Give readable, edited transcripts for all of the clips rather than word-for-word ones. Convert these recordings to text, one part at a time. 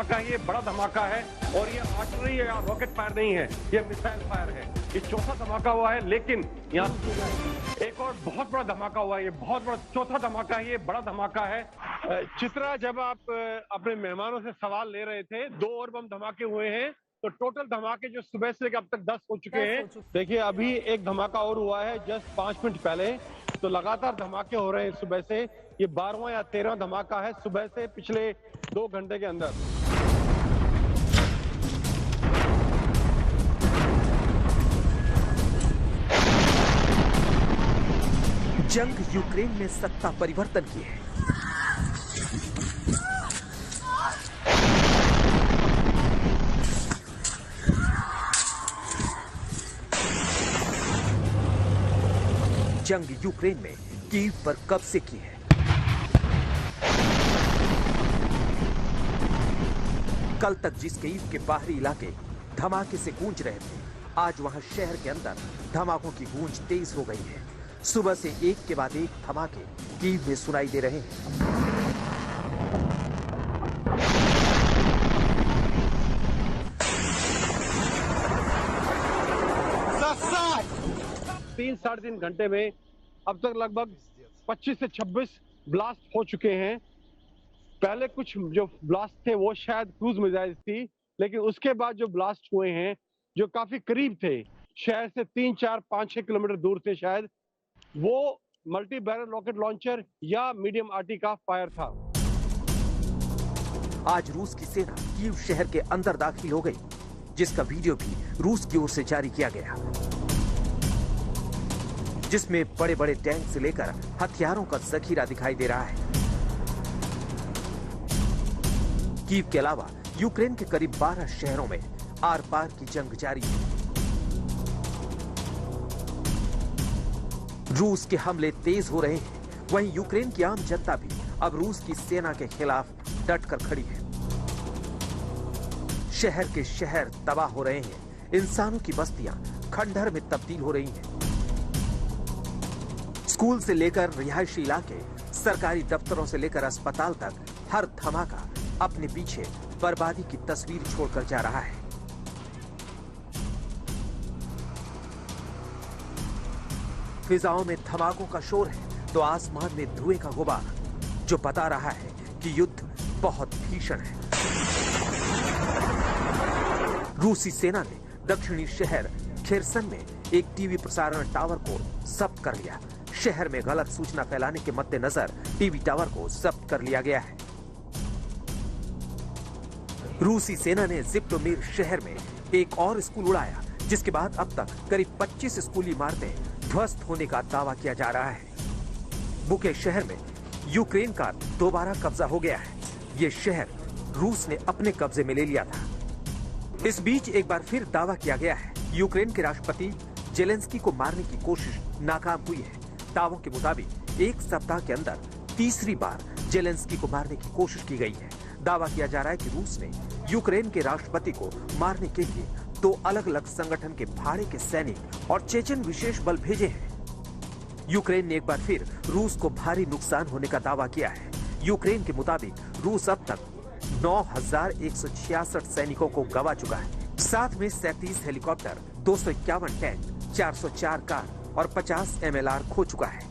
धमाका है, ये बड़ा धमाका है और ये आर्टिलरी या रॉकेट फायर नहीं है, ये मिसाइल फायर है। ये चौथा धमाका हुआ है, लेकिन यहाँ एक और बहुत बड़ा धमाका हुआ है। ये बहुत बड़ा चौथा धमाका है, ये बड़ा धमाका है। चित्रा, जब आप अपने मेहमानों से सवाल ले रहे थे, 2 और बम धमाके हुए हैं, तो टोटल धमाके जो सुबह से अब तक 10 हो चुके हैं। देखिए, अभी एक धमाका और हुआ है जस्ट 5 मिनट पहले। तो लगातार धमाके हो रहे हैं सुबह से। ये 12वां या 13वां धमाका है सुबह से पिछले 2 घंटे के अंदर। जंग यूक्रेन में सत्ता परिवर्तन की है। जंग यूक्रेन में कीव पर कब्जे की है। कल तक जिस कीव के बाहरी इलाके धमाके से गूंज रहे थे, आज वहां शहर के अंदर धमाकों की गूंज तेज हो गई है। सुबह से एक के बाद एक धमाके कीव में सुनाई दे रहे हैं। 3-3.5 घंटे में अब तक लगभग 25 से 26 ब्लास्ट हो चुके हैं। पहले कुछ जो ब्लास्ट थे वो शायद क्रूज मिसाइल थी, लेकिन उसके बाद जो ब्लास्ट हुए हैं जो काफी करीब थे, शहर से 3-4-5-6 किलोमीटर दूर थे शायद, वो मल्टी बैरल रॉकेट लॉन्चर या मीडियम आरटी का फायर था। आज रूस की सेना कीव शहर के अंदर दाखिल हो गई, जिसका वीडियो भी रूस की ओर से जारी किया गया, जिसमें बड़े बड़े टैंक से लेकर हथियारों का जखीरा दिखाई दे रहा है। कीव के अलावा यूक्रेन के करीब 12 शहरों में आर पार की जंग जारी है। रूस के हमले तेज हो रहे हैं, वहीं यूक्रेन की आम जनता भी अब रूस की सेना के खिलाफ डटकर खड़ी है। शहर के शहर तबाह हो रहे हैं, इंसानों की बस्तियां खंडहर में तब्दील हो रही हैं। स्कूल से लेकर रिहायशी इलाके, सरकारी दफ्तरों से लेकर अस्पताल तक, हर धमाका अपने पीछे बर्बादी की तस्वीर छोड़कर जा रहा है। फिजाओं में धमाकों का शोर है तो आसमान में धुएं का गुबार, जो बता रहा है कि युद्ध बहुत भीषण है। रूसी सेना ने दक्षिणी शहर खेरसन में एक टीवी प्रसारण टावर को जब्त कर लिया। शहर में गलत सूचना फैलाने के मद्देनजर टीवी टावर को जब्त कर लिया गया है। रूसी सेना ने जिप्लोमीर शहर में एक और स्कूल उड़ाया, जिसके बाद अब तक करीब 25 स्कूली इमारतें ध्वस्त होने का दावा किया जा रहा है। बुके शहर में यूक्रेन का दोबारा कब्जा हो गया है। ये शहर रूस ने अपने कब्जे में ले लिया था। इस बीच एक बार फिर दावा किया गया है, यूक्रेन के राष्ट्रपति जेलेंस्की को मारने की कोशिश नाकाम हुई है। दावों के मुताबिक एक सप्ताह के अंदर तीसरी बार जेलेंस्की को मारने की कोशिश की गई है। दावा किया जा रहा है कि रूस ने यूक्रेन के राष्ट्रपति को मारने के लिए 2 अलग-अलग संगठन के भाड़े के सैनिक और चेचन विशेष बल भेजे हैं। यूक्रेन ने एक बार फिर रूस को भारी नुकसान होने का दावा किया है। यूक्रेन के मुताबिक रूस अब तक 9,166 सैनिकों को गंवा चुका है। साथ में 37 हेलीकॉप्टर, 251 टैंक, 404 कार और 50 MLR खो चुका है।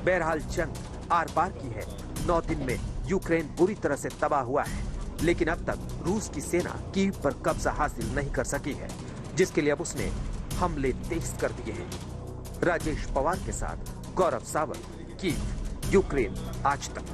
बहरहाल जंग आर पार की है। 9 दिन में यूक्रेन बुरी तरह से तबाह हुआ है, लेकिन अब तक रूस की सेना कीव पर कब्जा हासिल नहीं कर सकी है, जिसके लिए अब उसने हमले तेज कर दिए हैं। राजेश पवार के साथ गौरव सावंत, कीव, यूक्रेन आज तक।